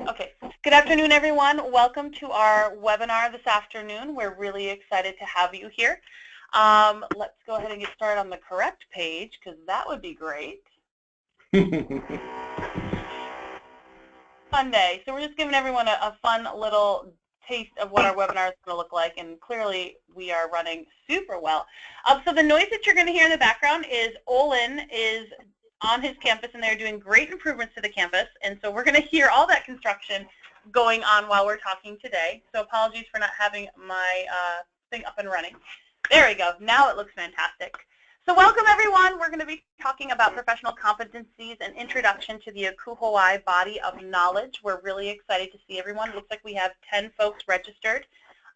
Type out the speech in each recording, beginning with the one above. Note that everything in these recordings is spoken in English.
Okay. Good afternoon, everyone. Welcome to our webinar this afternoon. We're really excited to have you here. Let's go ahead and get started on the correct page, because that would be great. Monday. So we're just giving everyone a fun little taste of what our webinar is going to look like, and clearly we are running super well. So the noise that you're going to hear in the background is Olin is on his campus, and they're doing great improvements to the campus, and so we're going to hear all that construction going on while we're talking today. So apologies for not having my thing up and running. There we go. Now it looks fantastic. So welcome, everyone. We're going to be talking about professional competencies and introduction to the ACUHO body of knowledge. We're really excited to see everyone. It looks like we have 10 folks registered,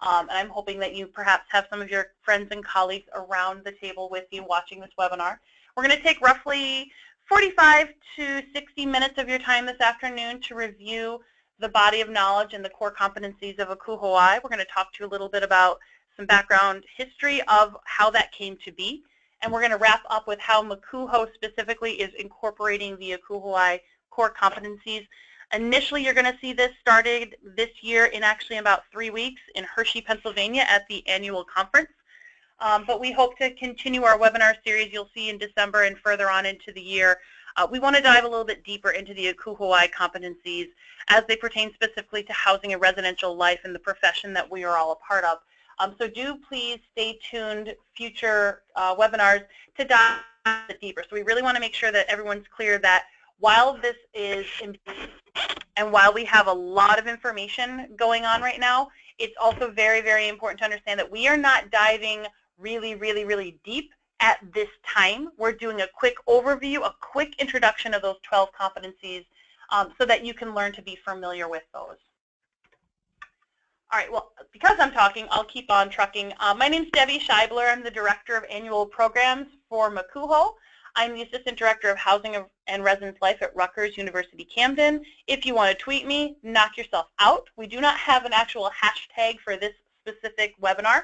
and I'm hoping that you perhaps have some of your friends and colleagues around the table with you watching this webinar. We're going to take roughly 45 to 60 minutes of your time this afternoon to review the body of knowledge and the core competencies of ACUHO. We're going to talk to you a little bit about some background history of how that came to be. And we're going to wrap up with how ACUHO specifically is incorporating the ACUHO core competencies. Initially, you're going to see this started this year in actually about 3 weeks in Hershey, Pennsylvania at the annual conference. But we hope to continue our webinar series you'll see in December and further on into the year. We want to dive a little bit deeper into the ACUHO competencies as they pertain specifically to housing and residential life and the profession that we are all a part of. So do please stay tuned future webinars to dive a bit deeper. So we really want to make sure that everyone's clear that while this is and while we have a lot of information going on right now, it's also very, very important to understand that we are not diving really deep at this time. We're doing a quick overview, a quick introduction of those 12 competencies so that you can learn to be familiar with those. All right, well, because I'm talking, I'll keep on trucking. My name's Debbie Scheibler. I'm the Director of Annual Programs for ACUHO. I'm the Assistant Director of Housing and Residence Life at Rutgers University Camden. If you want to tweet me, knock yourself out. We do not have an actual hashtag for this specific webinar,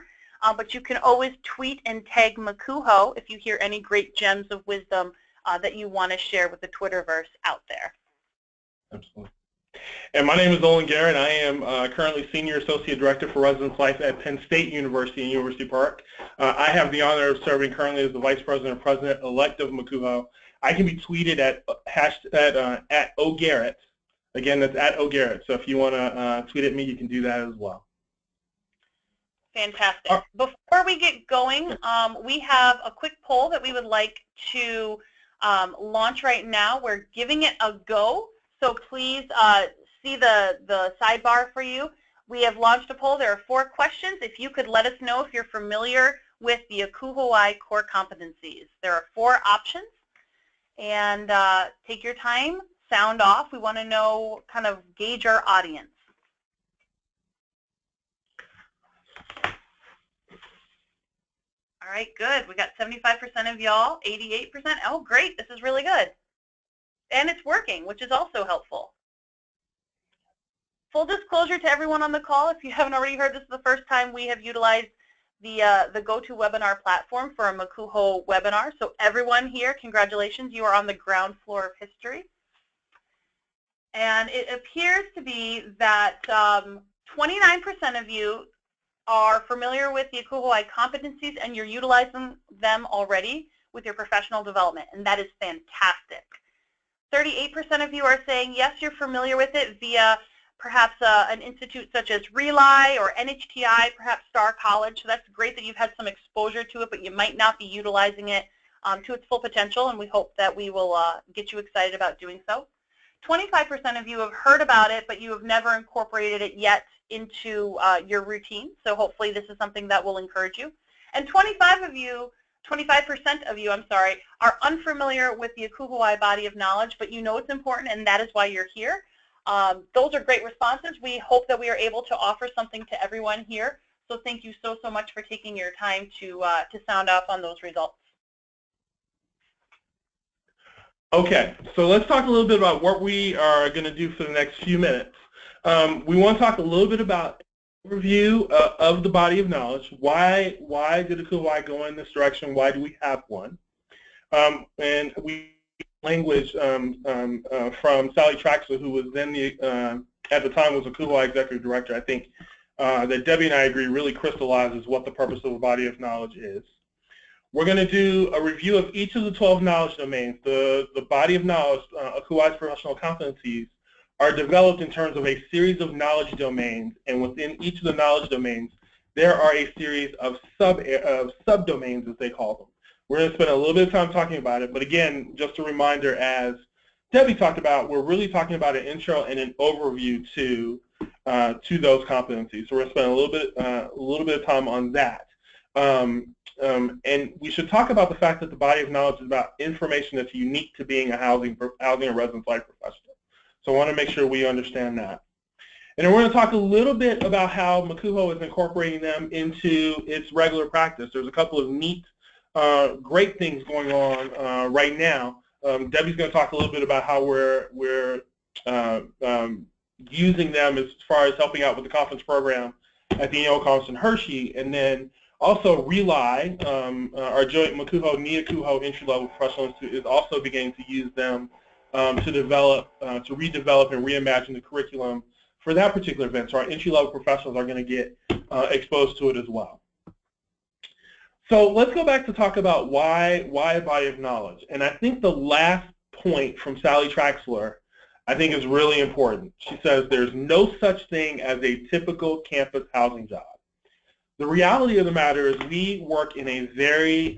but you can always tweet and tag ACUHO if you hear any great gems of wisdom that you want to share with the Twitterverse out there. Absolutely. And my name is Olin Garrett. I am currently Senior Associate Director for Residence Life at Penn State University in University Park. I have the honor of serving currently as the Vice President and President-elect of ACUHO. I can be tweeted at @OGarrett. Again, that's @OGarrett. So if you want to tweet at me, you can do that as well. Fantastic. Before we get going, we have a quick poll that we would like to launch right now. We're giving it a go. So please see the sidebar for you. We have launched a poll. There are 4 questions. If you could let us know if you're familiar with the ACUHO core competencies. There are 4 options. And take your time, sound off. We want to know, kind of gauge our audience. All right, good. We got 75% of y'all, 88%. Oh, great. This is really good. And it's working, which is also helpful. Full disclosure to everyone on the call, if you haven't already heard, this is the first time we have utilized the GoToWebinar platform for a ACUHO webinar. So everyone here, congratulations, you are on the ground floor of history. And it appears to be that 29% of you are familiar with the ACUHO competencies and you're utilizing them already with your professional development, and that is fantastic. 38% of you are saying, yes, you're familiar with it via perhaps an institute such as RELI or NHTI, perhaps Star College. So that's great that you've had some exposure to it, but you might not be utilizing it to its full potential, and we hope that we will get you excited about doing so. 25% of you have heard about it, but you have never incorporated it yet into your routine. So hopefully this is something that will encourage you. And 25% of you, are unfamiliar with the ACUHO body of knowledge, but you know it's important, and that is why you're here. Those are great responses. We hope that we are able to offer something to everyone here. So thank you so much for taking your time to sound off on those results. Okay, so let's talk a little bit about what we are going to do for the next few minutes. We want to talk a little bit about review of the body of knowledge. Why did ACUHO go in this direction? Why do we have one? And we language from Sally Traxler, who was then at the time was ACUHO executive director. I think that Debbie and I agree really crystallizes what the purpose of a body of knowledge is. We're going to do a review of each of the 12 knowledge domains. The body of knowledge, ACUHO's professional competencies, are developed in terms of a series of knowledge domains, and within each of the knowledge domains, there are a series of subdomains, as they call them. We're going to spend a little bit of time talking about it, but again, just a reminder, as Debbie talked about, we're really talking about an intro and an overview to those competencies. So we're going to spend a little bit of time on that. And we should talk about the fact that the body of knowledge is about information that's unique to being a housing and residence life professional. So I want to make sure we understand that. And then we're going to talk a little bit about how ACUHO is incorporating them into its regular practice. There's a couple of neat, great things going on right now. Debbie's going to talk a little bit about how we're using them as far as helping out with the conference program at the annual conference in Hershey, and then also RELI, our joint ACUHO, ACUHO entry-level professional institute, is also beginning to use them to develop, to redevelop and reimagine the curriculum for that particular event. So our entry-level professionals are going to get exposed to it as well. So let's go back to talk about why a body of knowledge. And I think the last point from Sally Traxler, I think, is really important. She says there's no such thing as a typical campus housing job. The reality of the matter is we work in a very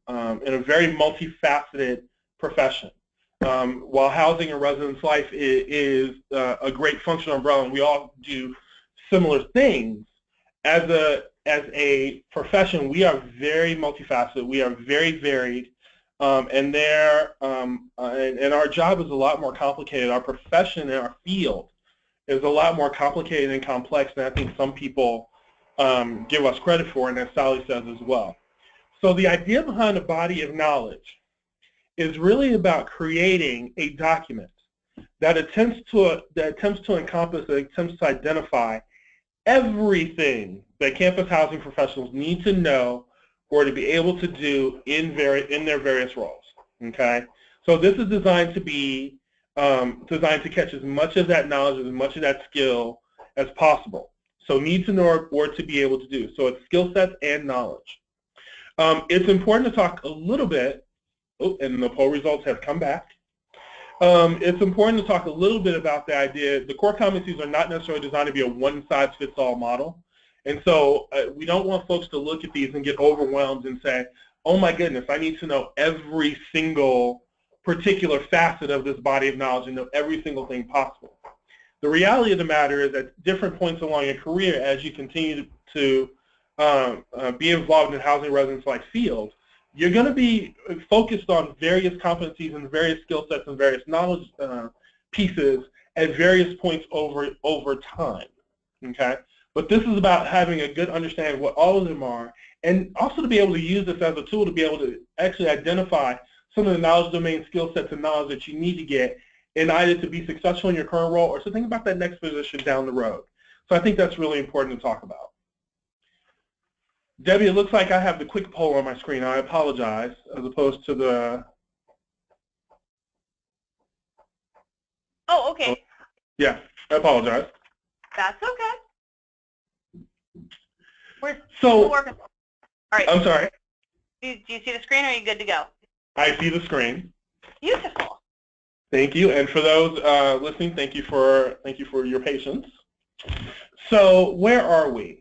multifaceted profession. While housing and residence life is a great functional umbrella, and we all do similar things, as a profession, we are very multifaceted. We are very varied, and our job is a lot more complicated. Our profession and our field is a lot more complicated and complex than I think some people give us credit for, and as Sally says as well. So the idea behind a body of knowledge is really about creating a document that attempts to encompass, that attempts to identify everything that campus housing professionals need to know or to be able to do in their various roles. Okay, so this is designed to be designed to catch as much of that knowledge, as much of that skill as possible. So need to know or to be able to do. So it's skill sets and knowledge. It's important to talk a little bit. Oh, and the poll results have come back. It's important to talk a little bit about the idea. The core competencies are not necessarily designed to be a one-size-fits-all model. And so we don't want folks to look at these and get overwhelmed and say, oh my goodness, I need to know every single particular facet of this body of knowledge and know every single thing possible. The reality of the matter is at different points along your career, as you continue to be involved in housing residence life field, you're going to be focused on various competencies and various skill sets and various knowledge pieces at various points over time. Okay, but this is about having a good understanding of what all of them are, and also to be able to use this as a tool to be able to actually identify some of the knowledge domain skill sets and knowledge that you need to get in either to be successful in your current role or to think about that next position down the road. So I think that's really important to talk about. Debbie, it looks like I have the quick poll on my screen. I apologize, as opposed to the... Oh, okay. Yeah, I apologize. That's okay. We're still working. All right. I'm sorry. Do you see the screen, or are you good to go? I see the screen. Beautiful. Thank you, and for those listening, thank you for your patience. So where are we?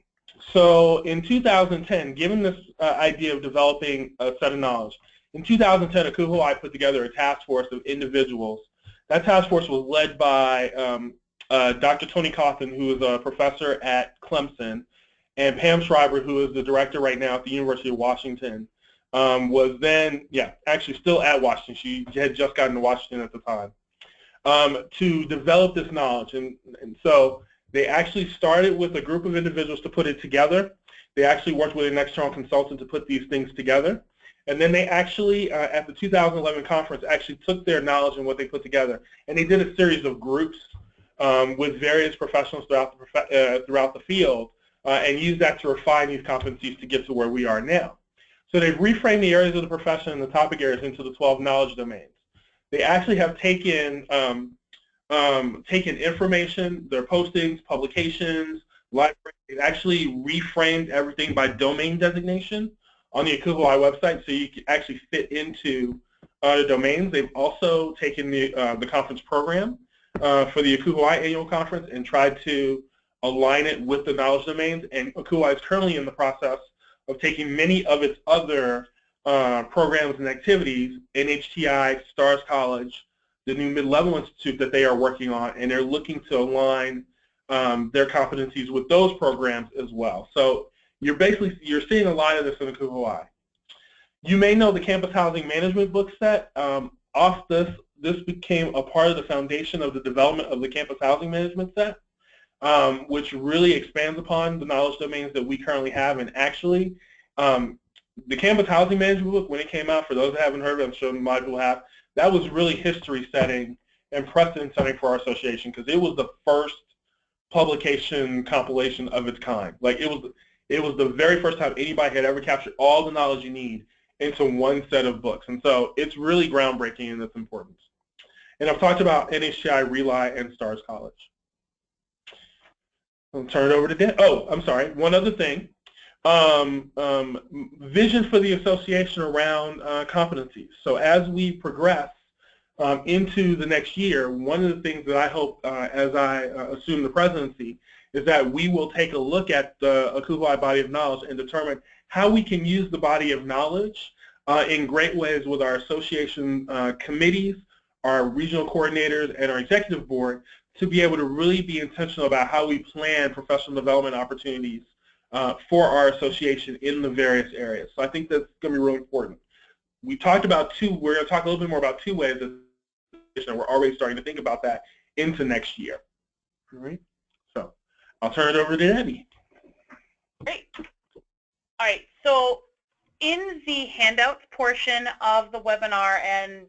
So in 2010, given this idea of developing a set of knowledge, in 2010, ACUHO I put together a task force of individuals. That task force was led by Dr. Tony Cawthon, who is a professor at Clemson, and Pam Schreiber, who is the director right now at the University of Washington, was then, actually still at Washington. She had just gotten to Washington at the time, to develop this knowledge. And so they actually started with a group of individuals to put it together. They actually worked with an external consultant to put these things together. And then they actually, at the 2011 conference, actually took their knowledge and what they put together, and they did a series of groups with various professionals throughout the field, and used that to refine these competencies to get to where we are now. So they've reframed the areas of the profession and the topic areas into the 12 knowledge domains. they actually have taken information, their postings, publications, libraries. It actually reframed everything by domain designation on the ACUHO website, so you can actually fit into the domains. They've also taken the conference program for the ACUHO annual conference and tried to align it with the knowledge domains. And ACUHO is currently in the process of taking many of its other programs and activities, NHTI, Stars College, the new mid-level institute that they are working on, and they're looking to align their competencies with those programs as well. So you're seeing a lot of this in the ACUHO. You may know the campus housing management book set. Off this became a part of the foundation of the development of the campus housing management set, which really expands upon the knowledge domains that we currently have. And actually, the campus housing management book, when it came out, for those that haven't heard of it, I'm sure a lot of people have, that was really history setting and precedent setting for our association, because it was the first publication compilation of its kind. Like it was the very first time anybody had ever captured all the knowledge you need into one set of books. And so it's really groundbreaking in its importance. And I've talked about NHTI, RELI, and Stars College. I'll turn it over to Dan. Oh, I'm sorry. One other thing. Vision for the association around competencies. So as we progress into the next year, one of the things that I hope as I assume the presidency is that we will take a look at the ACUHO body of knowledge and determine how we can use the body of knowledge in great ways with our association committees, our regional coordinators, and our executive board to be able to really be intentional about how we plan professional development opportunities for our association in the various areas. So I think that's going to be really important. We talked about we're going to talk a little bit more about two ways that we're already starting to think about that into next year. All right. So I'll turn it over to Debbie. Great. All right. So in the handouts portion of the webinar, and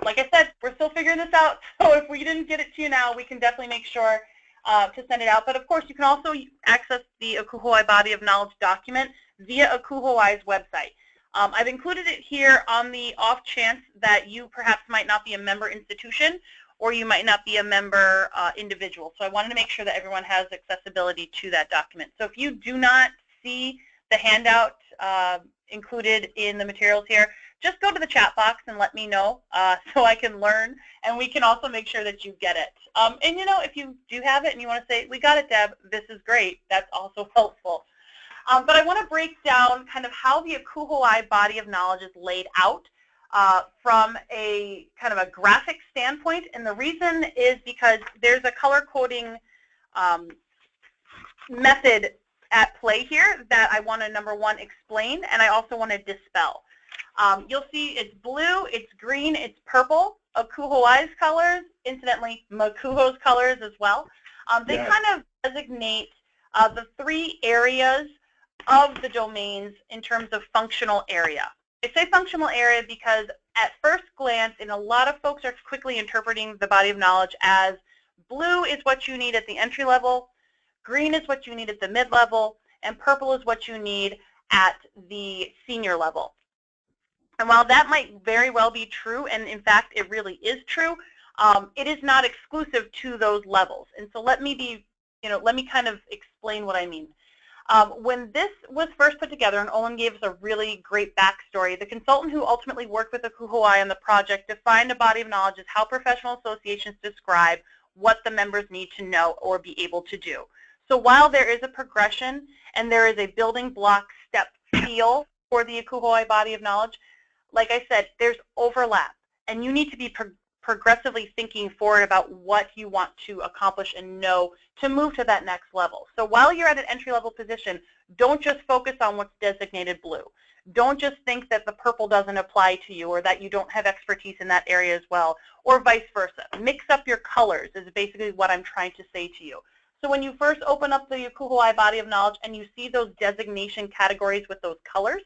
like I said, we're still figuring this out. So if we didn't get it to you now, we can definitely make sure to send it out. But of course, you can also access the ACUHO Body of Knowledge document via ACUHO's website. I've included it here on the off chance that you perhaps might not be a member institution or you might not be a member individual. So I wanted to make sure that everyone has accessibility to that document. So if you do not see the handout included in the materials here, just go to the chat box and let me know so I can learn, and we can also make sure that you get it. And you know, if you do have it and you want to say, we got it, Deb, this is great, that's also helpful. But I want to break down kind of how the ACUHO body of knowledge is laid out from a kind of a graphic standpoint, and the reason is because there's a color coding method at play here that I want to, number one, explain, and I also want to dispel. You'll see it's blue, it's green, it's purple, ACUHO's colors, incidentally, MACUHO's colors as well. They kind of designate the three areas of the domains in terms of functional area. I say functional area because at first glance, and a lot of folks are quickly interpreting the body of knowledge as blue is what you need at the entry level, green is what you need at the mid-level, and purple is what you need at the senior level. And while that might very well be true, and in fact it really is true, it is not exclusive to those levels. And so let me kind of explain what I mean. When this was first put together, and Olin gave us a really great backstory, the consultant who ultimately worked with ACUHO on the project defined a body of knowledge as how professional associations describe what the members need to know or be able to do. So while there is a progression and there is a building block step feel for the ACUHO body of knowledge, like I said, there's overlap, and you need to be progressively thinking forward about what you want to accomplish and know to move to that next level. So while you're at an entry-level position, don't just focus on what's designated blue. Don't just think that the purple doesn't apply to you or that you don't have expertise in that area as well, or vice versa. Mix up your colors is basically what I'm trying to say to you. So when you first open up the ACUHO body of knowledge and you see those designation categories with those colors,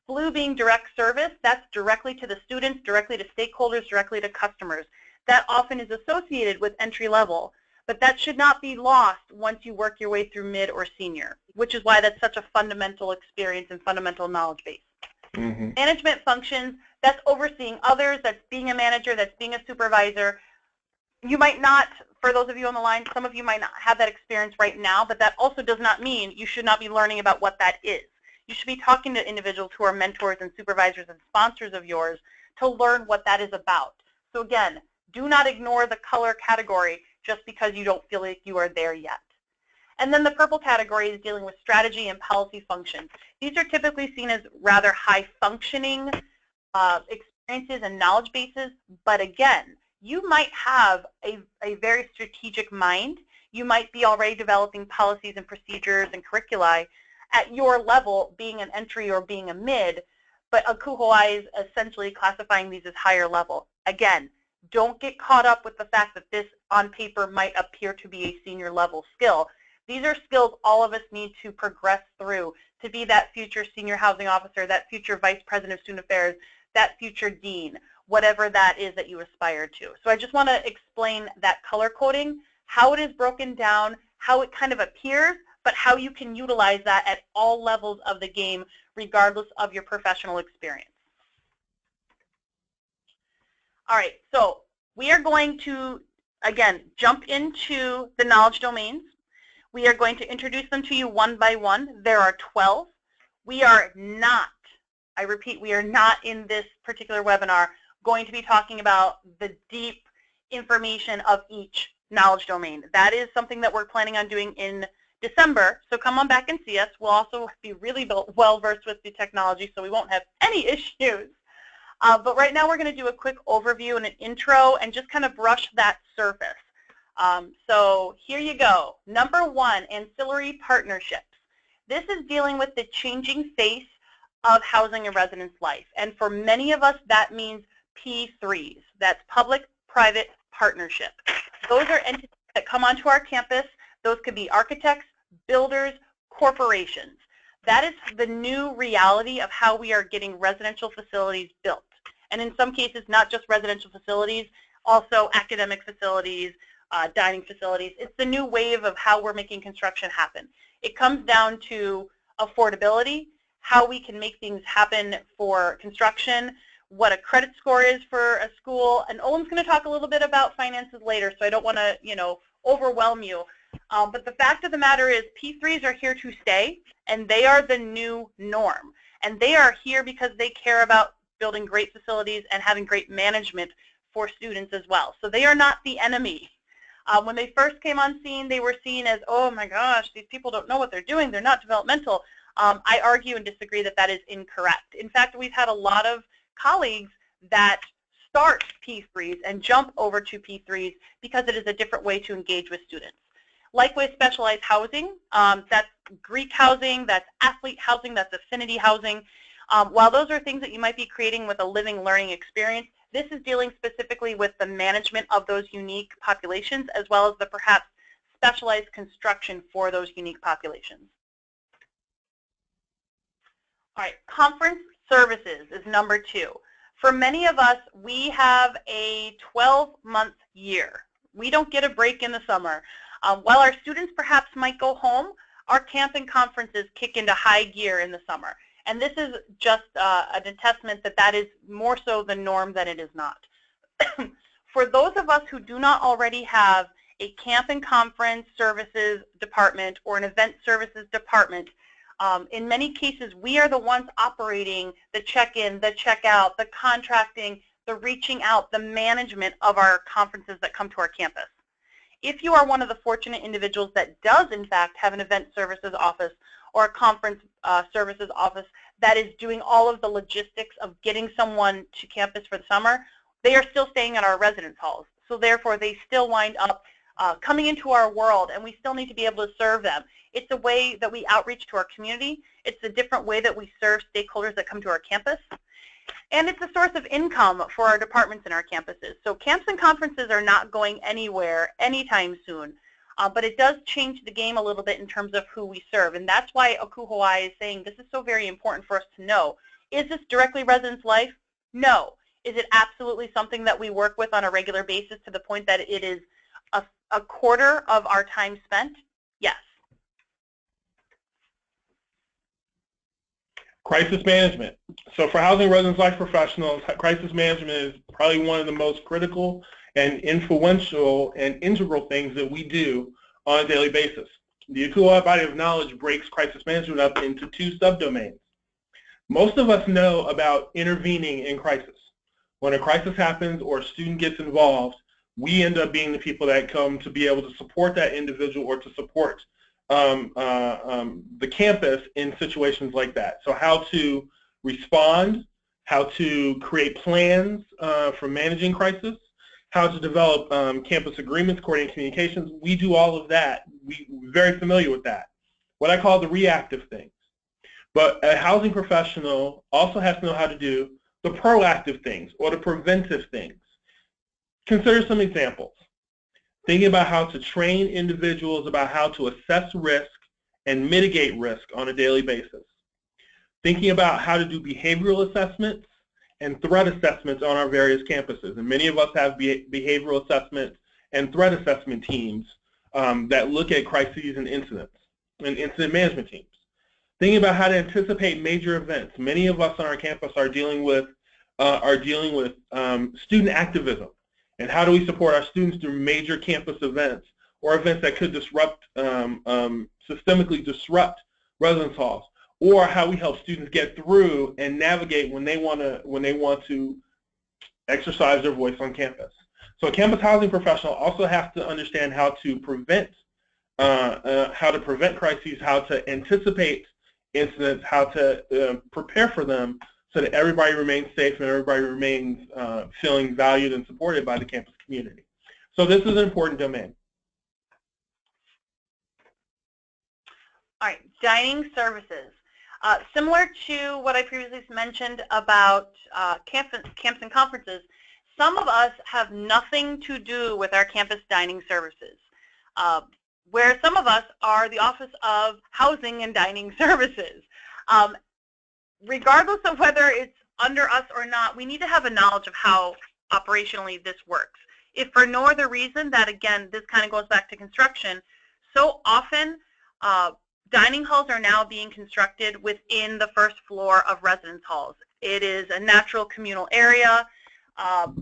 blue being direct service, that's directly to the students, directly to stakeholders, directly to customers. That often is associated with entry level, but that should not be lost once you work your way through mid or senior, which is why that's such a fundamental experience and fundamental knowledge base. Management functions, that's overseeing others, that's being a manager, that's being a supervisor. You might not, for those of you on the line, some of you might not have that experience right now, but that also does not mean you should not be learning about what that is. You should be talking to individuals who are mentors and supervisors and sponsors of yours to learn what that is about. So again, do not ignore the color category just because you don't feel like you are there yet. And then the purple category is dealing with strategy and policy functions. These are typically seen as rather high-functioning experiences and knowledge bases, but again, you might have a very strategic mind. You might be already developing policies and procedures and curricula at your level, being an entry or being a mid, but ACUHO is essentially classifying these as higher level. Again, don't get caught up with the fact that this on paper might appear to be a senior level skill. These are skills all of us need to progress through to be that future senior housing officer, that future vice president of student affairs, that future dean, whatever that is that you aspire to. So I just want to explain that color coding, how it is broken down, how it kind of appears, but how you can utilize that at all levels of the game, regardless of your professional experience. All right, so we are going to, again, jump into the knowledge domains. We are going to introduce them to you one by one. There are 12. We are not, I repeat, we are not in this particular webinar going to be talking about the deep information of each knowledge domain. That is something that we're planning on doing in December, so come on back and see us. We'll also be really well-versed with the technology, so we won't have any issues. But right now we're going to do a quick overview and an intro and just kind of brush that surface. So here you go. Number 1, ancillary partnerships. This is dealing with the changing face of housing and residence life. And for many of us, that means P3s. That's public-private partnership. Those are entities that come onto our campus. Those could be architects, builders, corporations. That is the new reality of how we are getting residential facilities built. And in some cases, not just residential facilities, also academic facilities, dining facilities. It's the new wave of how we're making construction happen. It comes down to affordability, how we can make things happen for construction, what a credit score is for a school. And Owen's going to talk a little bit about finances later, so I don't want to, overwhelm you. But the fact of the matter is P3s are here to stay, and they are the new norm. And they are here because they care about building great facilities and having great management for students as well. So they are not the enemy. When they first came on scene, they were seen as, oh my gosh, these people don't know what they're doing. They're not developmental. I argue and disagree that that is incorrect. In fact, we've had a lot of colleagues that start P3s and jump over to P3s because it is a different way to engage with students. Likewise, specialized housing, that's Greek housing, that's athlete housing, that's affinity housing. While those are things that you might be creating with a living learning experience, this is dealing specifically with the management of those unique populations as well as the perhaps specialized construction for those unique populations. All right, conference services is number 2. For many of us, we have a 12-month year. We don't get a break in the summer. While our students perhaps might go home, our camp and conferences kick into high gear in the summer. And this is just an attestament that that is more so the norm than it is not. For those of us who do not already have a camp and conference services department or an event services department, in many cases, we are the ones operating the check-in, the check-out, the contracting, the reaching out, the management of our conferences that come to our campus. If you are one of the fortunate individuals that does, in fact, have an event services office or a conference services office that is doing all of the logistics of getting someone to campus for the summer, they are still staying at our residence halls. So therefore, they still wind up coming into our world, and we still need to be able to serve them. It's a way that we outreach to our community. It's a different way that we serve stakeholders that come to our campus. And it's a source of income for our departments and our campuses. So camps and conferences are not going anywhere anytime soon. But it does change the game a little bit in terms of who we serve. And that's why ACUHO is saying this is so very important for us to know. Is this directly residence life? No. Is it absolutely something that we work with on a regular basis to the point that it is a quarter of our time spent? Yes. Crisis management. So for housing residence life professionals, crisis management is probably one of the most critical and influential and integral things that we do on a daily basis. The ACUHO body of knowledge breaks crisis management up into two subdomains. Most of us know about intervening in crisis. When a crisis happens or a student gets involved, we end up being the people that come to be able to support that individual or to support the campus in situations like that. So how to respond, how to create plans for managing crisis, how to develop campus agreements, coordinate communications. We do all of that. We're very familiar with that. What I call the reactive things. But a housing professional also has to know how to do the proactive things or the preventive things. Consider some examples. Thinking about how to train individuals about how to assess risk and mitigate risk on a daily basis. Thinking about how to do behavioral assessments and threat assessments on our various campuses. And many of us have behavioral assessment and threat assessment teams that look at crises and incidents, and incident management teams. Thinking about how to anticipate major events. Many of us on our campus are dealing with student activism. And how do we support our students through major campus events or events that could disrupt, systemically disrupt residence halls, or how we help students get through and navigate when they want to exercise their voice on campus. So a campus housing professional also has to understand how to prevent crises, how to anticipate incidents, how to prepare for them, so that everybody remains safe and everybody remains feeling valued and supported by the campus community. So this is an important domain. All right, dining services. Similar to what I previously mentioned about camps and conferences, some of us have nothing to do with our campus dining services, where some of us are the Office of Housing and Dining Services. Regardless of whether it's under us or not, we need to have a knowledge of how operationally this works. If for no other reason, that again, this kind of goes back to construction, so often dining halls are now being constructed within the first floor of residence halls. It is a natural communal area.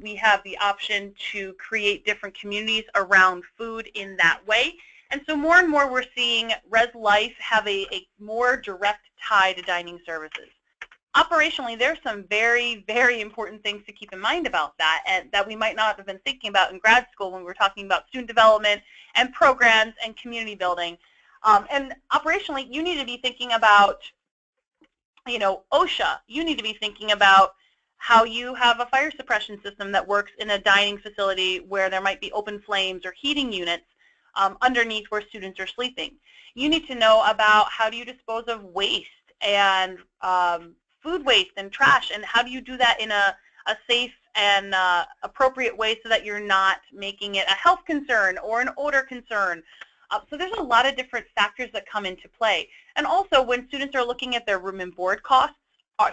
We have the option to create different communities around food in that way. And so more and more we're seeing Res Life have a more direct tie to dining services. Operationally, there's some very, very important things to keep in mind about that, and that we might not have been thinking about in grad school when we were talking about student development and programs and community building. And operationally, you need to be thinking about, OSHA. You need to be thinking about how you have a fire suppression system that works in a dining facility where there might be open flames or heating units underneath where students are sleeping. You need to know about how do you dispose of waste and food waste and trash, and how do you do that in a safe and appropriate way so that you're not making it a health concern or an odor concern. So there's a lot of different factors that come into play. And also when students are looking at their room and board costs,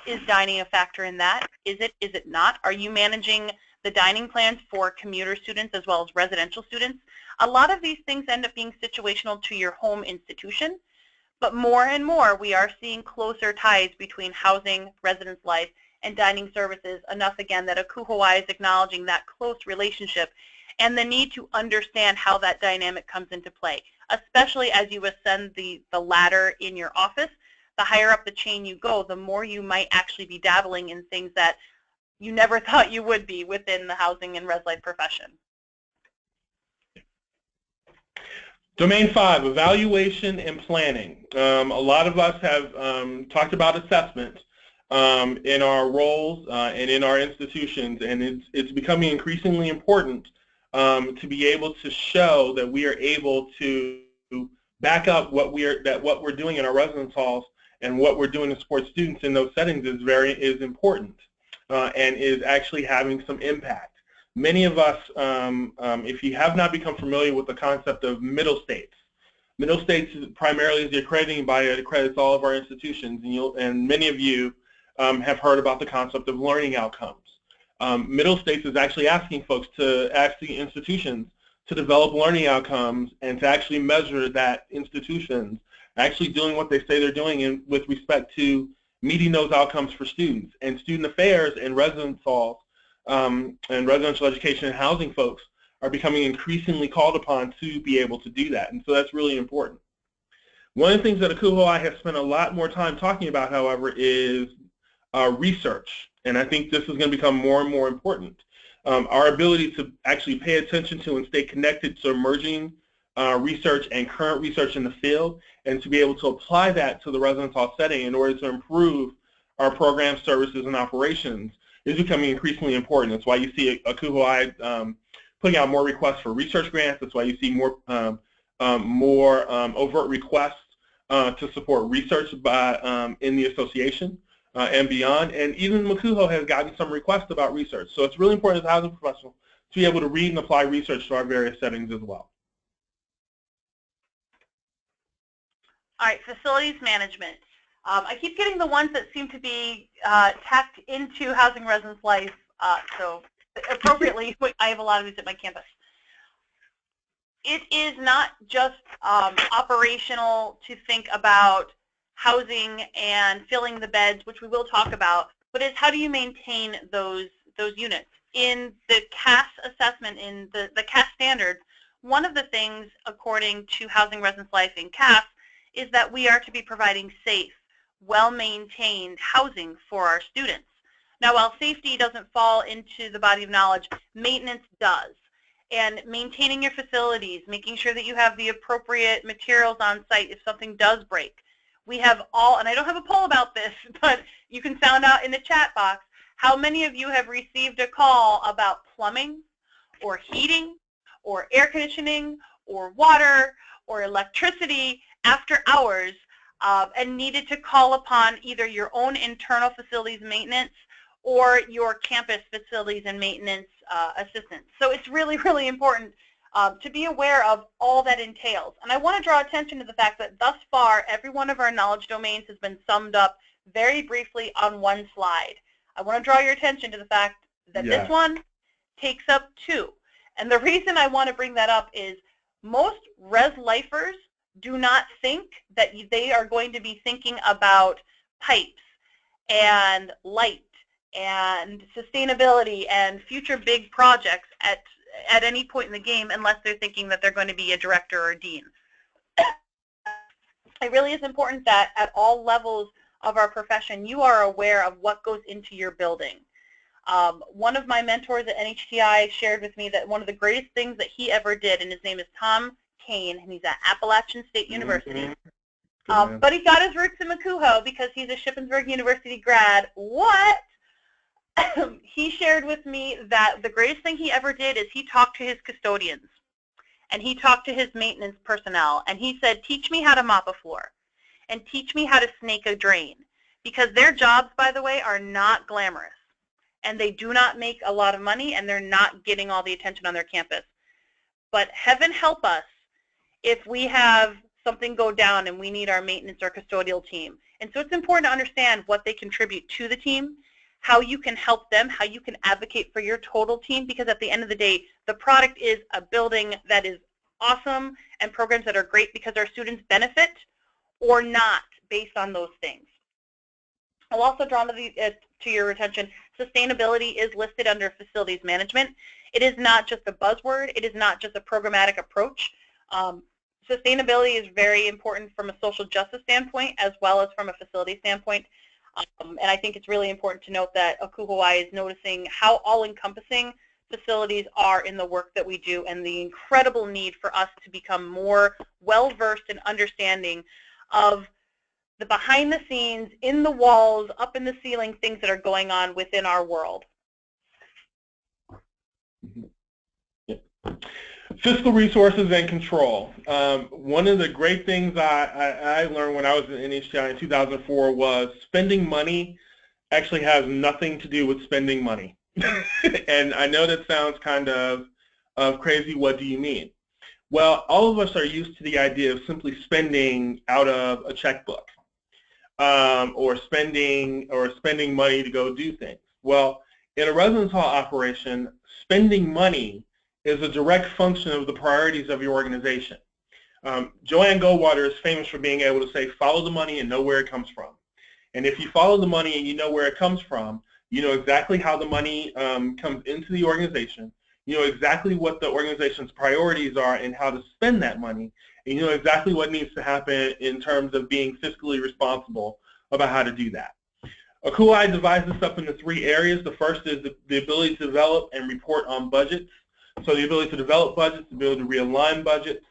is dining a factor in that? Is it not? Are you managing the dining plans for commuter students as well as residential students? A lot of these things end up being situational to your home institution. But more and more, we are seeing closer ties between housing, residence life, and dining services, enough, again, that ACUHO is acknowledging that close relationship and the need to understand how that dynamic comes into play, especially as you ascend the ladder in your office. The higher up the chain you go, the more you might actually be dabbling in things that you never thought you would be within the housing and res life profession. Domain 5, evaluation and planning. A lot of us have talked about assessment in our roles and in our institutions, and it's becoming increasingly important to be able to show that we are able to back up what we're doing in our residence halls and what we're doing to support students in those settings is important and is actually having some impact. Many of us, if you have not become familiar with the concept of middle states primarily is the accrediting body that accredits all of our institutions, and many of you have heard about the concept of learning outcomes. Middle states is actually asking institutions to develop learning outcomes and to actually measure that institutions actually doing what they say they're doing with respect to meeting those outcomes for students. And student affairs and residence halls and residential education and housing folks are becoming increasingly called upon to be able to do that. And so that's really important. One of the things that ACUHO has spent a lot more time talking about, however, is research. And I think this is going to become more and more important. Our ability to actually pay attention to and stay connected to emerging research and current research in the field, and to be able to apply that to the residence hall setting in order to improve our program services and operations is becoming increasingly important. That's why you see ACUHO putting out more requests for research grants. That's why you see more overt requests to support research by, in the association and beyond. And even ACUHO has gotten some requests about research. So it's really important as a housing professional to be able to read and apply research to our various settings as well. All right, facilities management. I keep getting the ones that seem to be tacked into housing residence life, so appropriately, I have a lot of these at my campus. It is not just operational to think about housing and filling the beds, which we will talk about, but it's how do you maintain those units. In the CAS assessment, in the CAS standards, one of the things, according to Housing Residence Life in CAS, is that we are to be providing safe, well-maintained housing for our students. Now, while safety doesn't fall into the body of knowledge, maintenance does. And maintaining your facilities, making sure that you have the appropriate materials on site if something does break. We have all, and I don't have a poll about this, but you can sound out in the chat box, how many of you have received a call about plumbing or heating or air conditioning or water or electricity after hours and needed to call upon either your own internal facilities maintenance or your campus facilities and maintenance assistance. So it's really, really important to be aware of all that entails. And I want to draw attention to the fact that thus far, every one of our knowledge domains has been summed up very briefly on one slide. I want to draw your attention to the fact that this one takes up 2. And the reason I want to bring that up is most res lifers do not think that they are going to be thinking about pipes and light and sustainability and future big projects at any point in the game unless they're thinking that they're going to be a director or a dean. It really is important that at all levels of our profession you are aware of what goes into your building. One of my mentors at NHTI shared with me that one of the greatest things that he ever did, and his name is Tom Kane, and he's at Appalachian State University. But he got his roots in ACUHO because he's a Shippensburg University grad. What? He shared with me that the greatest thing he ever did is he talked to his custodians and he talked to his maintenance personnel, and he said, teach me how to mop a floor and teach me how to snake a drain, because their jobs, by the way, are not glamorous and they do not make a lot of money and they're not getting all the attention on their campus. But heaven help us if we have something go down and we need our maintenance or custodial team. And so it's important to understand what they contribute to the team, how you can help them, how you can advocate for your total team, because at the end of the day, the product is a building that is awesome and programs that are great because our students benefit or not based on those things. I'll also draw to your attention, sustainability is listed under facilities management. It is not just a buzzword. It is not just a programmatic approach. Sustainability is very important from a social justice standpoint as well as from a facility standpoint. And I think it's really important to note that ACUHO is noticing how all-encompassing facilities are in the work that we do and the incredible need for us to become more well-versed and understanding of the behind the scenes, in the walls, up in the ceiling, things that are going on within our world. Fiscal resources and control. One of the great things I learned when I was in NHTI in 2004 was spending money actually has nothing to do with spending money. And I know that sounds kind of crazy. What do you mean? Well, all of us are used to the idea of simply spending out of a checkbook or spending money to go do things. Well, in a residence hall operation, spending money is a direct function of the priorities of your organization. Joanne Goldwater is famous for being able to say, follow the money and know where it comes from. And if you follow the money and you know where it comes from, you know exactly how the money comes into the organization, you know exactly what the organization's priorities are and how to spend that money, and you know exactly what needs to happen in terms of being fiscally responsible about how to do that. ACUHO divides this up into 3 areas. The first is the ability to develop and report on budgets. So the ability to develop budgets, the ability to realign budgets,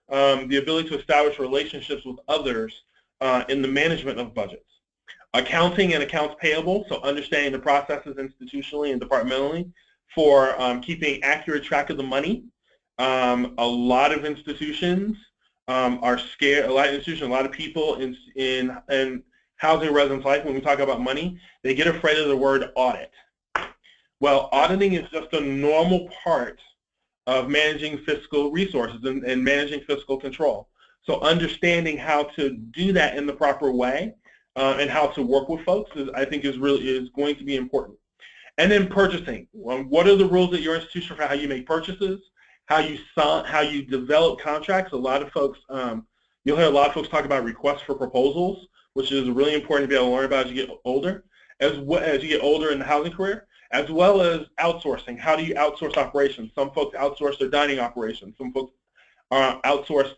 the ability to establish relationships with others in the management of budgets. Accounting and accounts payable, so understanding the processes institutionally and departmentally for keeping accurate track of the money. A lot of institutions are scared, a lot of people in housing residence life, when we talk about money, they get afraid of the word audit. Well, auditing is just a normal part of managing fiscal resources and managing fiscal control. So understanding how to do that in the proper way and how to work with folks I think is going to be important. And then purchasing. What are the rules at your institution for how you make purchases, how you develop contracts? A lot of folks, you'll hear a lot of folks talk about requests for proposals, which is really important to be able to learn about as you get older, as you get older in the housing career, as well as outsourcing. How do you outsource operations? Some folks outsource their dining operations. Some folks outsource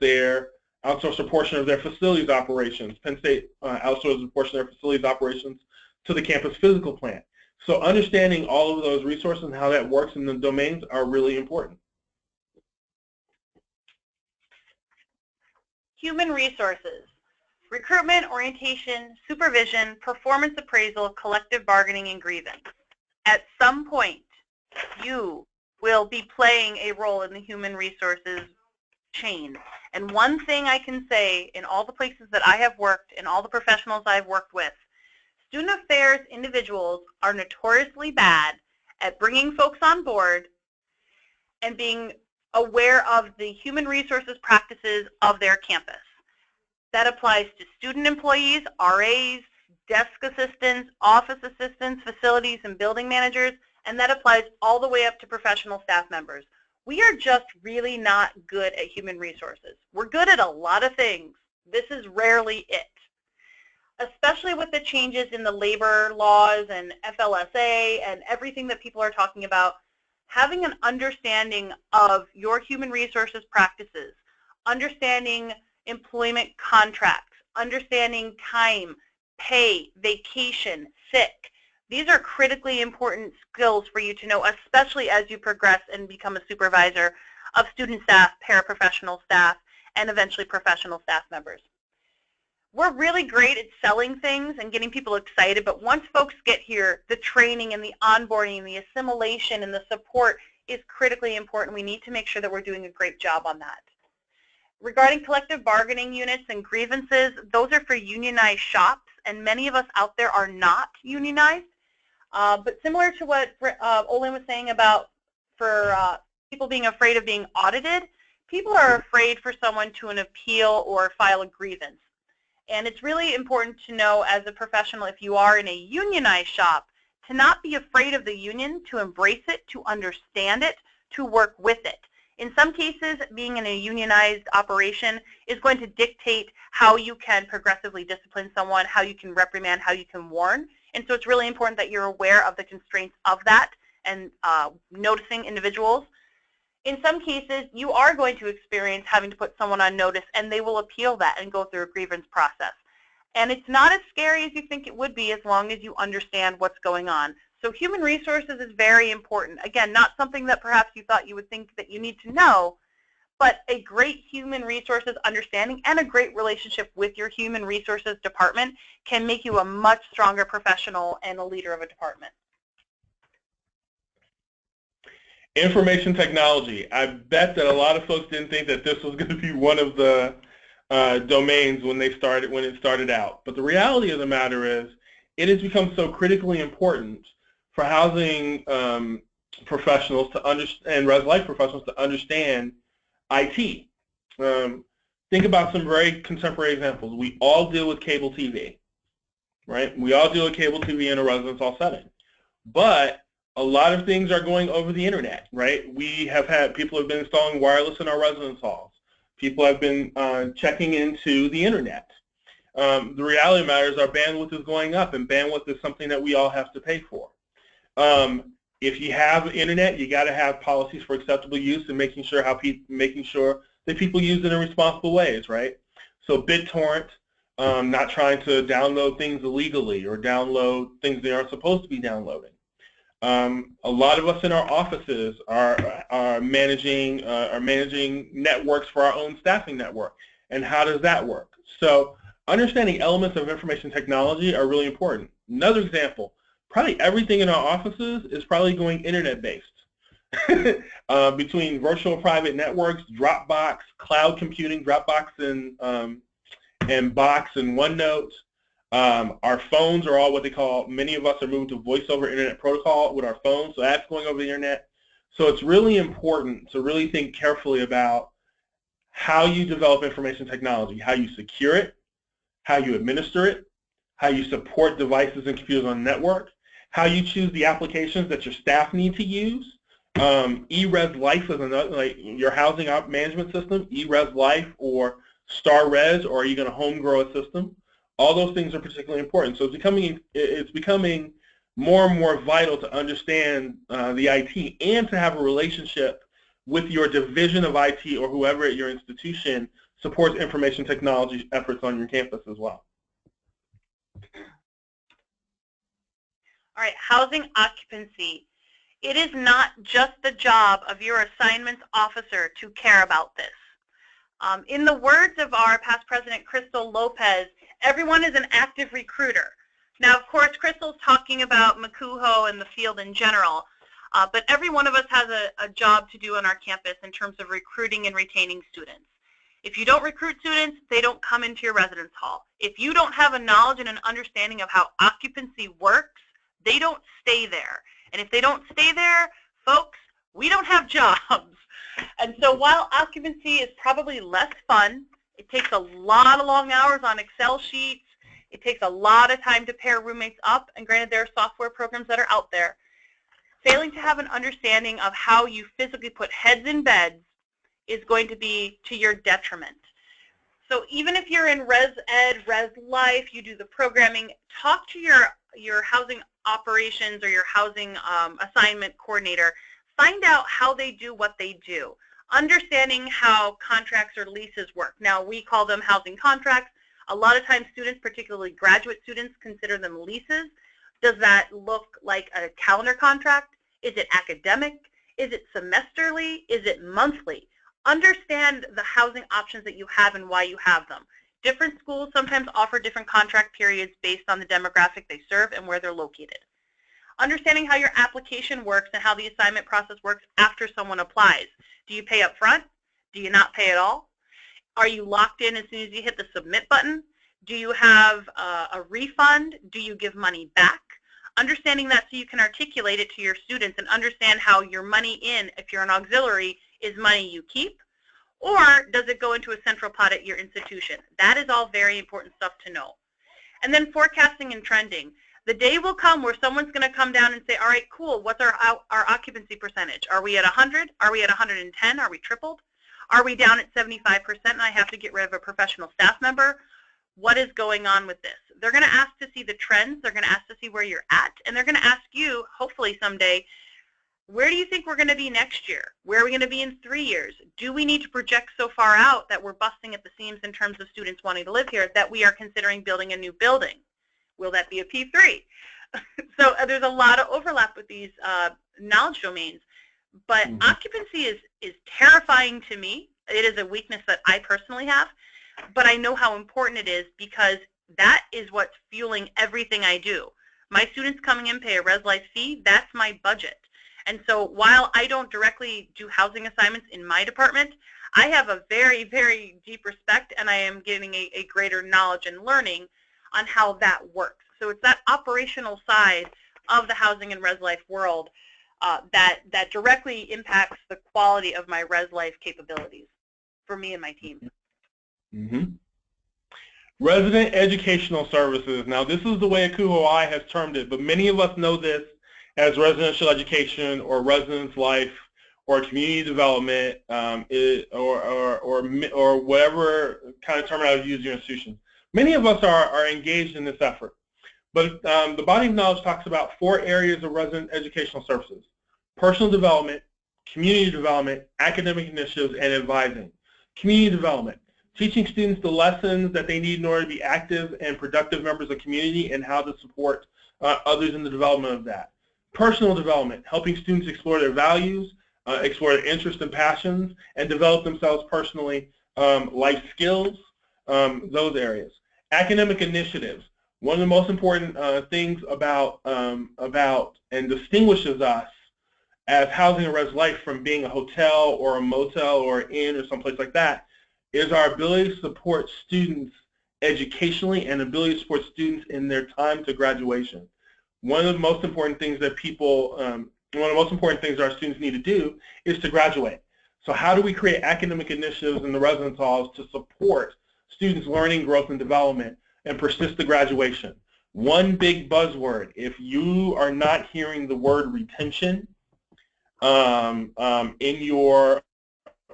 a portion of their facilities operations. Penn State outsources a portion of their facilities operations to the campus physical plant. So understanding all of those resources and how that works in the domains are really important. Human resources. Recruitment, orientation, supervision, performance appraisal, collective bargaining, and grievance. At some point, you will be playing a role in the human resources chain. And one thing I can say in all the places that I have worked and all the professionals I've worked with, student affairs individuals are notoriously bad at bringing folks on board and being aware of the human resources practices of their campus. That applies to student employees, RAs, desk assistants, office assistants, facilities and building managers, and that applies all the way up to professional staff members. We are just really not good at human resources. We're good at a lot of things. This is rarely it. Especially with the changes in the labor laws and FLSA and everything that people are talking about, having an understanding of your human resources practices, understanding employment contracts, understanding time, pay, vacation, sick. These are critically important skills for you to know, especially as you progress and become a supervisor of student staff, paraprofessional staff, and eventually professional staff members. We're really great at selling things and getting people excited, but once folks get here, the training and the onboarding and the assimilation and the support is critically important. We need to make sure that we're doing a great job on that. Regarding collective bargaining units and grievances, those are for unionized shops, and many of us out there are not unionized. But similar to what Olin was saying about for people being afraid of being audited, people are afraid for someone to an appeal or file a grievance. And it's really important to know as a professional, if you are in a unionized shop, to not be afraid of the union, to embrace it, to understand it, to work with it. In some cases, being in a unionized operation is going to dictate how you can progressively discipline someone, how you can reprimand, how you can warn. And so it's really important that you're aware of the constraints of that and noticing individuals. In some cases, you are going to experience having to put someone on notice, and they will appeal that and go through a grievance process. And it's not as scary as you think it would be as long as you understand what's going on. So human resources is very important. Again, not something that perhaps you thought you would think that you need to know, but a great human resources understanding and a great relationship with your human resources department can make you a much stronger professional and a leader of a department. Information technology. I bet that a lot of folks didn't think that this was going to be one of the domains when it started out. But the reality of the matter is it has become so critically important for housing professionals to understand, and res life professionals to understand IT. Think about some very contemporary examples. We all deal with cable TV, right? We all deal with cable TV in a residence hall setting. But a lot of things are going over the internet, right? We have had, people have been installing wireless in our residence halls. People have been checking into the internet. The reality of the matter is our bandwidth is going up, and bandwidth is something that we all have to pay for. If you have internet, you got to have policies for acceptable use and making sure that people use it in responsible ways, right? So BitTorrent, not trying to download things illegally or download things they aren't supposed to be downloading. A lot of us in our offices are managing networks for our own staffing network. And how does that work? So understanding elements of information technology are really important. Another example, probably everything in our offices is probably going internet-based. Between virtual private networks, Dropbox, cloud computing, Dropbox and Box and OneNote. Our phones are all what they call, many of us are moving to voice over internet protocol with our phones, so that's going over the internet. So it's really important to really think carefully about how you develop information technology, how you secure it, how you administer it, how you support devices and computers on the network, how you choose the applications that your staff need to use. eRes Life is another, like your housing management system, eRes Life or StarRes, or are you going to home grow a system? All those things are particularly important. So it's becoming more and more vital to understand the IT and to have a relationship with your division of IT or whoever at your institution supports information technology efforts on your campus as well. All right, housing occupancy. It is not just the job of your assignments officer to care about this. In the words of our past president, Crystal Lopez, everyone is an active recruiter. Now, of course, Crystal's talking about ACUHO and the field in general, but every one of us has a job to do on our campus in terms of recruiting and retaining students. If you don't recruit students, they don't come into your residence hall. If you don't have a knowledge and an understanding of how occupancy works, they don't stay there. And if they don't stay there, folks, we don't have jobs. And so while occupancy is probably less fun, it takes a lot of long hours on Excel sheets, it takes a lot of time to pair roommates up, and granted there are software programs that are out there, failing to have an understanding of how you physically put heads in beds is going to be to your detriment. So even if you're in Res Ed, Res Life, you do the programming, talk to your housing operations or your housing assignment coordinator. Find out how they do what they do. Understanding how contracts or leases work. Now, we call them housing contracts. A lot of times students, particularly graduate students, consider them leases. Does that look like a calendar contract? Is it academic? Is it semesterly? Is it monthly? Understand the housing options that you have and why you have them. Different schools sometimes offer different contract periods based on the demographic they serve and where they're located. Understanding how your application works and how the assignment process works after someone applies. Do you pay up front? Do you not pay at all? Are you locked in as soon as you hit the submit button? Do you have a refund? Do you give money back? Understanding that so you can articulate it to your students and understand how your money in, if you're an auxiliary, is money you keep, or does it go into a central pot at your institution? That is all very important stuff to know. And then forecasting and trending. The day will come where someone's going to come down and say, all right, cool, what's our occupancy percentage? Are we at 100? Are we at 110? Are we tripled? Are we down at 75% and I have to get rid of a professional staff member? What is going on with this? They're going to ask to see the trends. They're going to ask to see where you're at. And they're going to ask you, hopefully someday, where do you think we're going to be next year? Where are we going to be in 3 years? Do we need to project so far out that we're busting at the seams in terms of students wanting to live here that we are considering building a new building? Will that be a P3? So there's a lot of overlap with these knowledge domains. But occupancy is terrifying to me. It is a weakness that I personally have. But I know how important it is because that is what's fueling everything I do. My students coming in pay a Res Life fee. That's my budget. And so while I don't directly do housing assignments in my department, I have a very, very deep respect, and I am getting a greater knowledge and learning on how that works. So it's that operational side of the housing and Res Life world that directly impacts the quality of my Res Life capabilities for me and my team. Resident Educational Services. Now, this is the way ACUHO has termed it, but many of us know this as residential education or residence life or community development or whatever kind of terminology you use in your institution. Many of us are engaged in this effort, but the body of knowledge talks about 4 areas of resident educational services: personal development, community development, academic initiatives, and advising. Community development, teaching students the lessons that they need in order to be active and productive members of the community and how to support others in the development of that. Personal development, helping students explore their values, explore their interests and passions, and develop themselves personally, life skills, those areas. Academic initiatives, one of the most important things about and distinguishes us as Housing and Res Life from being a hotel or a motel or an inn or someplace like that is our ability to support students educationally and ability to support students in their time to graduation. One of the most important things that our students need to do is to graduate. So how do we create academic initiatives in the residence halls to support students' learning, growth, and development and persist to graduation? One big buzzword, if you are not hearing the word retention in your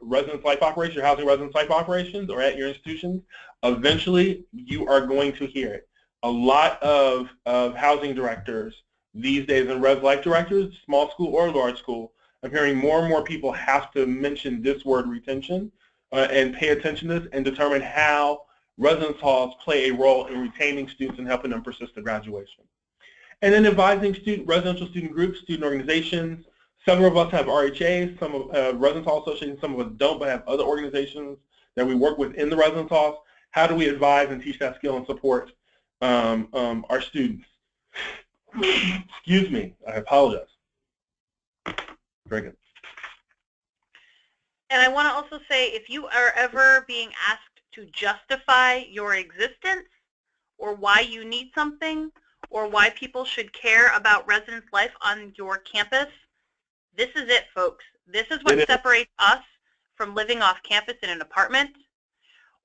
residence life operations, your housing residence life operations, or at your institutions, eventually you are going to hear it. A lot of housing directors these days and res life directors, small school or large school, I'm hearing more and more people have to mention this word retention and pay attention to this and determine how residence halls play a role in retaining students and helping them persist to graduation. And then advising residential student groups, student organizations. Several of us have RHAs, some of residence hall associations, some of us don't, but have other organizations that we work with in the residence halls. How do we advise and teach that skill and support our students? Excuse me, I apologize. Very good. And I want to also say, if you are ever being asked to justify your existence or why you need something or why people should care about residence life on your campus, this is it, folks. This is what separates us from living off campus in an apartment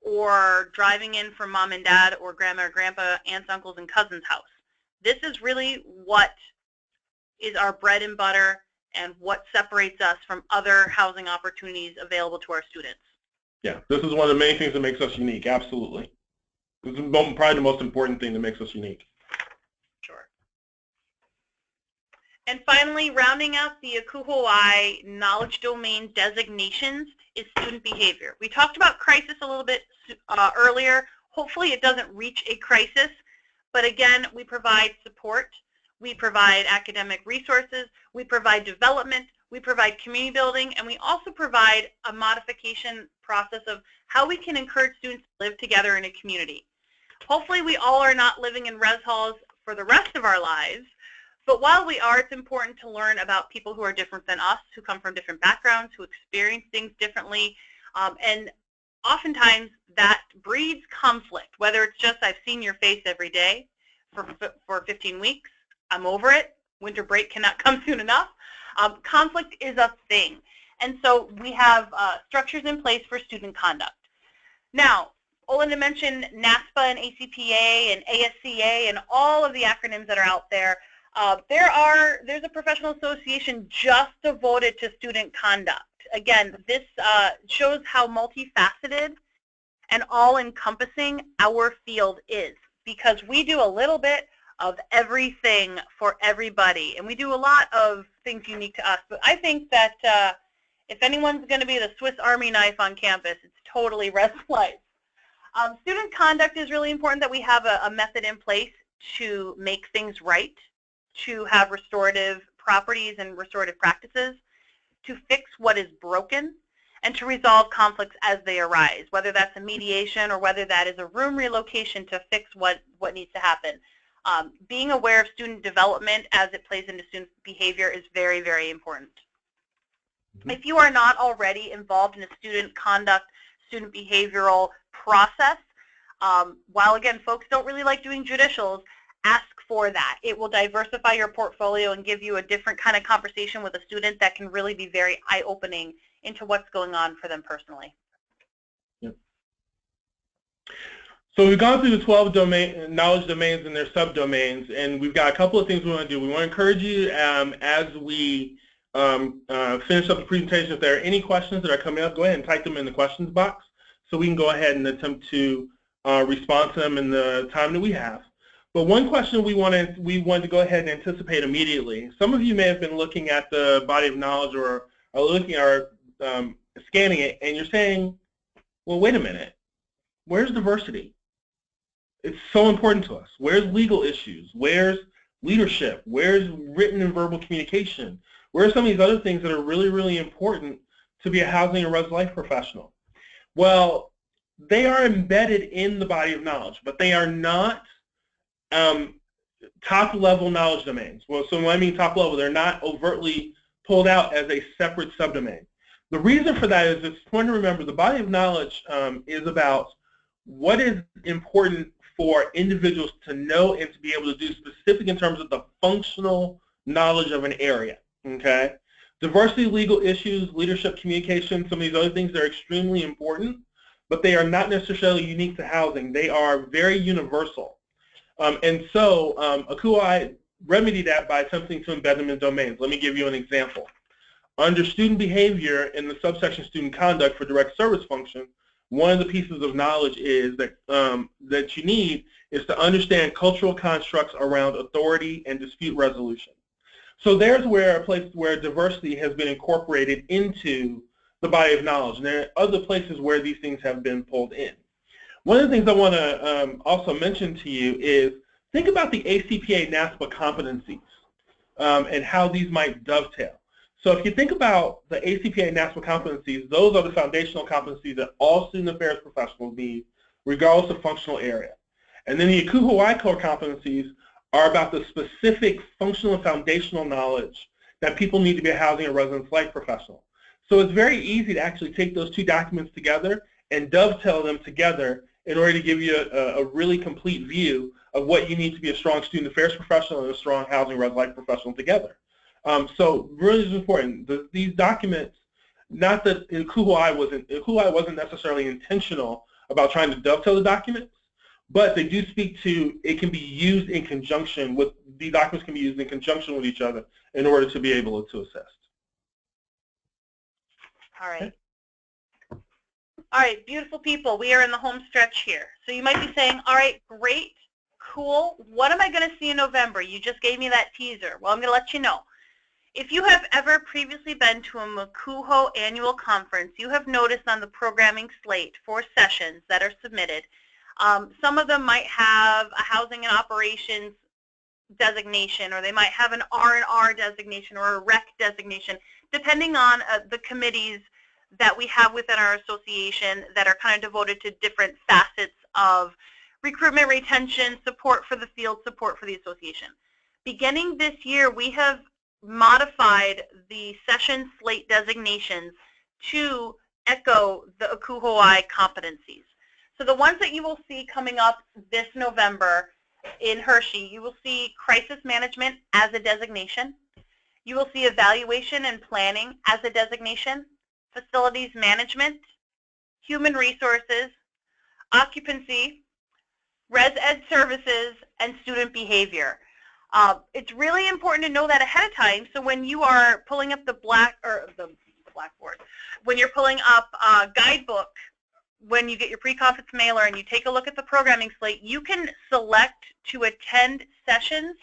or driving in from mom and dad or grandma or grandpa, aunts, uncles, and cousins' house. This is really what is our bread and butter and what separates us from other housing opportunities available to our students. Yeah, this is one of the main things that makes us unique, absolutely. This is probably the most important thing that makes us unique. Sure. And finally, rounding out the ACUHO knowledge domain designations is student behavior. We talked about crisis a little bit earlier. Hopefully it doesn't reach a crisis, but again, we provide support. We provide academic resources, we provide development, we provide community building, and we also provide a modification process of how we can encourage students to live together in a community. Hopefully we all are not living in res halls for the rest of our lives, but while we are, it's important to learn about people who are different than us, who come from different backgrounds, who experience things differently, and oftentimes that breeds conflict, whether it's just I've seen your face every day for 15 weeks, I'm over it. Winter break cannot come soon enough. Conflict is a thing. And so we have structures in place for student conduct. Now, Olinda mentioned NASPA and ACPA and ASCA and all of the acronyms that are out there. There's a professional association just devoted to student conduct. Again, this shows how multifaceted and all-encompassing our field is, because we do a little bit of everything for everybody, and we do a lot of things unique to us. But I think that if anyone's going to be the Swiss Army knife on campus, it's totally res life. Student conduct is really important, that we have a method in place to make things right, to have restorative properties and restorative practices, to fix what is broken, and to resolve conflicts as they arise, whether that's a mediation or whether that is a room relocation to fix what needs to happen. Being aware of student development as it plays into student behavior is very, very important. If you are not already involved in a student conduct, student behavioral process, while again, folks don't really like doing judicials, ask for that. It will diversify your portfolio and give you a different kind of conversation with a student that can really be very eye-opening into what's going on for them personally. So we've gone through the 12 knowledge domains and their subdomains, and we've got a couple of things we want to do. We want to encourage you as we finish up the presentation, if there are any questions that are coming up, go ahead and type them in the questions box so we can go ahead and attempt to respond to them in the time that we have. But one question we wanted to go ahead and anticipate immediately. Some of you may have been looking at the body of knowledge or scanning it, and you're saying, well, wait a minute, where's diversity? It's so important to us. Where's legal issues? Where's leadership? Where's written and verbal communication? Where are some of these other things that are really, really important to be a housing and res life professional? Well, they are embedded in the body of knowledge, but they are not top-level knowledge domains. Well, so when I mean top-level, they're not overtly pulled out as a separate subdomain. The reason for that is it's important to remember the body of knowledge is about what is important for individuals to know and to be able to do specific in terms of the functional knowledge of an area, okay? Diversity, legal issues, leadership, communication, some of these other things are extremely important, but they are not necessarily unique to housing. They are very universal. And so ACUHO remedied that by attempting to embed them in domains. Let me give you an example. Under student behavior in the subsection student conduct for direct service function, one of the pieces of knowledge is that that you need is to understand cultural constructs around authority and dispute resolution. So there's a place where diversity has been incorporated into the body of knowledge, and there are other places where these things have been pulled in. One of the things I want to also mention to you is think about the ACPA NASPA competencies and how these might dovetail. So if you think about the ACPA NASPA competencies, those are the foundational competencies that all student affairs professionals need, regardless of functional area. And then the ACUHO core competencies are about the specific functional and foundational knowledge that people need to be a housing and residence life professional. So it's very easy to actually take those two documents together and dovetail them together in order to give you a really complete view of what you need to be a strong student affairs professional and a strong housing and residence life professional together. So really is important. These documents, not that ACUHO wasn't necessarily intentional about trying to dovetail the documents, but they do speak to, it can be used in conjunction with, these documents can be used in conjunction with each other in order to be able to assist. All right. All right, beautiful people, we are in the home stretch here. So you might be saying, all right, great, cool, what am I going to see in November? You just gave me that teaser. Well, I'm going to let you know. If you have ever previously been to a ACUHO annual conference, you have noticed on the programming slate for sessions that are submitted, some of them might have a housing and operations designation, or they might have an R&R designation or a rec designation, depending on the committees that we have within our association that are kind of devoted to different facets of recruitment, retention, support for the field, support for the association. Beginning this year, we have modified the session slate designations to echo the ACUHO competencies. So the ones that you will see coming up this November in Hershey, you will see crisis management as a designation. You will see evaluation and planning as a designation, facilities management, human resources, occupancy, res ed services, and student behavior. It's really important to know that ahead of time, so when you are pulling up the blackboard, when you're pulling up a guidebook, when you get your pre-conference mailer and you take a look at the programming slate, you can select to attend sessions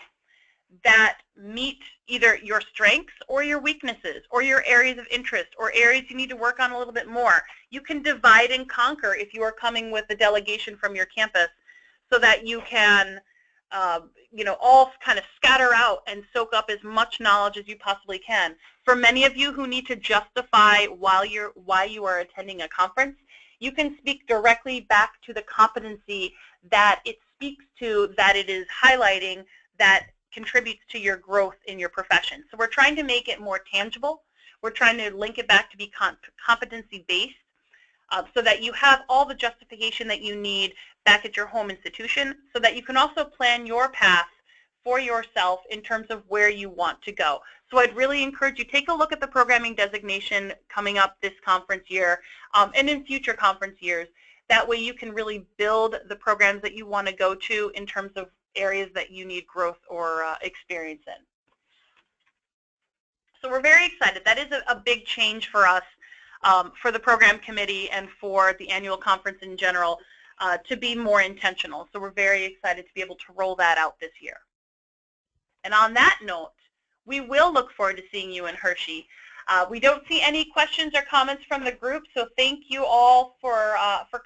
that meet either your strengths or your weaknesses or your areas of interest or areas you need to work on a little bit more. You can divide and conquer if you are coming with a delegation from your campus so that you can all kind of scatter out and soak up as much knowledge as you possibly can. For many of you who need to justify why you are attending a conference, you can speak directly back to the competency that it speaks to, that it is highlighting, that contributes to your growth in your profession. So we're trying to make it more tangible. We're trying to link it back to be competency-based so that you have all the justification that you need back at your home institution so that you can also plan your path for yourself in terms of where you want to go. So I'd really encourage you, take a look at the programming designation coming up this conference year and in future conference years. That way you can really build the programs that you want to go to in terms of areas that you need growth or experience in. So we're very excited. That is a big change for us, for the program committee and for the annual conference in general. to be more intentional. So we're very excited to be able to roll that out this year. And on that note, we will look forward to seeing you in Hershey. We don't see any questions or comments from the group, so thank you all for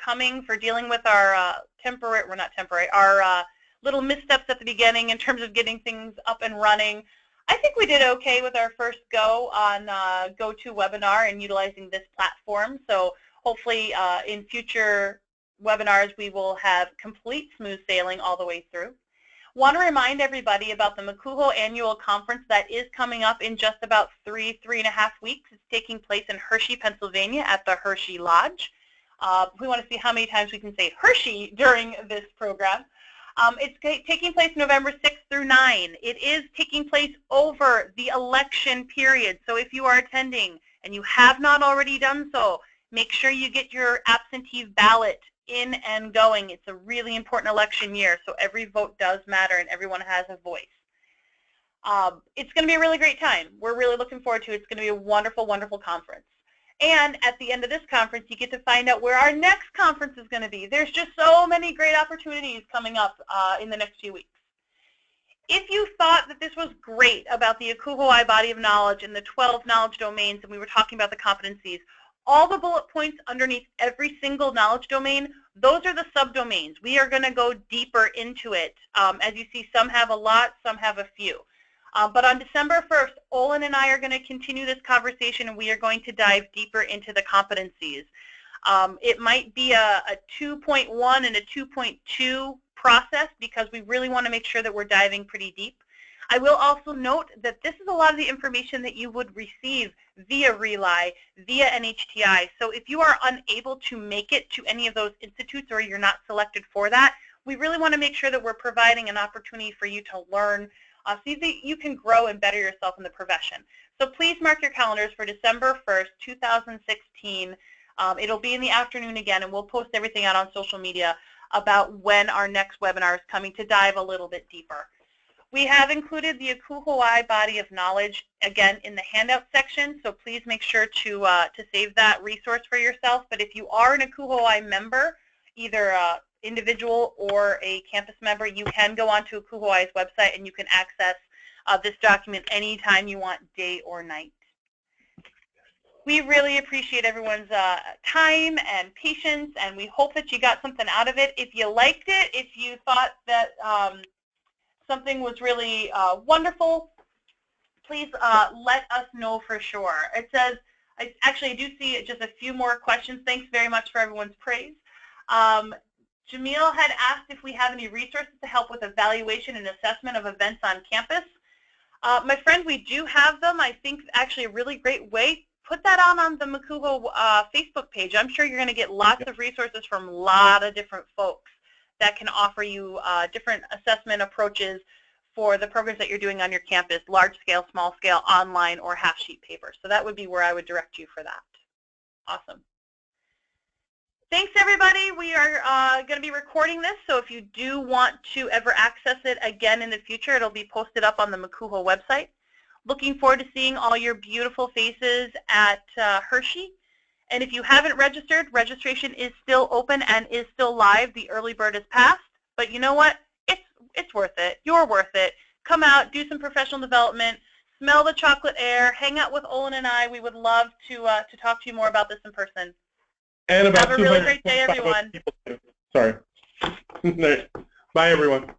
coming, for dealing with our our little missteps at the beginning in terms of getting things up and running. I think we did okay with our first go on GoToWebinar and utilizing this platform. So hopefully in future webinars we will have complete smooth sailing all the way through. Want to remind everybody about the ACUHO annual conference that is coming up in just about 3.5 weeks. It's taking place in Hershey, Pennsylvania at the Hershey Lodge. We want to see how many times we can say Hershey during this program. It's taking place November 6th through 9. It is taking place over the election period. So if you are attending and you have not already done so, make sure you get your absentee ballot in and going. It's a really important election year, so every vote does matter and everyone has a voice. It's going to be a really great time. We're really looking forward to it. It's going to be a wonderful, wonderful conference. And at the end of this conference, you get to find out where our next conference is going to be. There's just so many great opportunities coming up in the next few weeks. If you thought that this was great about the ACUHO body of knowledge and the 12 knowledge domains, and we were talking about the competencies, all the bullet points underneath every single knowledge domain, those are the subdomains. We are going to go deeper into it. As you see, some have a lot, some have a few. But on December 1st, Olin and I are going to continue this conversation, and we are going to dive deeper into the competencies. It might be a 2.1 and a 2.2 process because we really want to make sure that we're diving pretty deep. I will also note that this is a lot of the information that you would receive via RELI, via NHTI. So if you are unable to make it to any of those institutes or you're not selected for that, we really want to make sure that we're providing an opportunity for you to learn so that you can grow and better yourself in the profession. So please mark your calendars for December 1st, 2016. It'll be in the afternoon again, and we'll post everything out on social media about when our next webinar is coming to dive a little bit deeper. We have included the ACUHO body of knowledge, again, in the handout section, so please make sure to save that resource for yourself. But if you are an ACUHO member, either an individual or a campus member, you can go onto ACUHO's website and you can access this document anytime you want, day or night. We really appreciate everyone's time and patience, and we hope that you got something out of it. If you liked it, if you thought that something was really wonderful, please let us know for sure. It says, actually I do see just a few more questions. Thanks very much for everyone's praise. Jamil had asked if we have any resources to help with evaluation and assessment of events on campus. My friend, we do have them. I think actually a really great way. Put that on the ACUHO Facebook page. I'm sure you're going to get lots of resources from a lot of different folks that can offer you different assessment approaches for the programs that you're doing on your campus, large scale, small scale, online, or half sheet paper. So that would be where I would direct you for that. Awesome. Thanks, everybody. We are going to be recording this, so if you do want to ever access it again in the future, it'll be posted up on the ACUHO website. Looking forward to seeing all your beautiful faces at Hershey. And if you haven't registered, registration is still open and is still live. The early bird is passed, but you know what? It's worth it. You're worth it. Come out, do some professional development, smell the chocolate air, hang out with Olin and I. We would love to talk to you more about this in person. And about have a really great day, everyone. Sorry. Bye, everyone.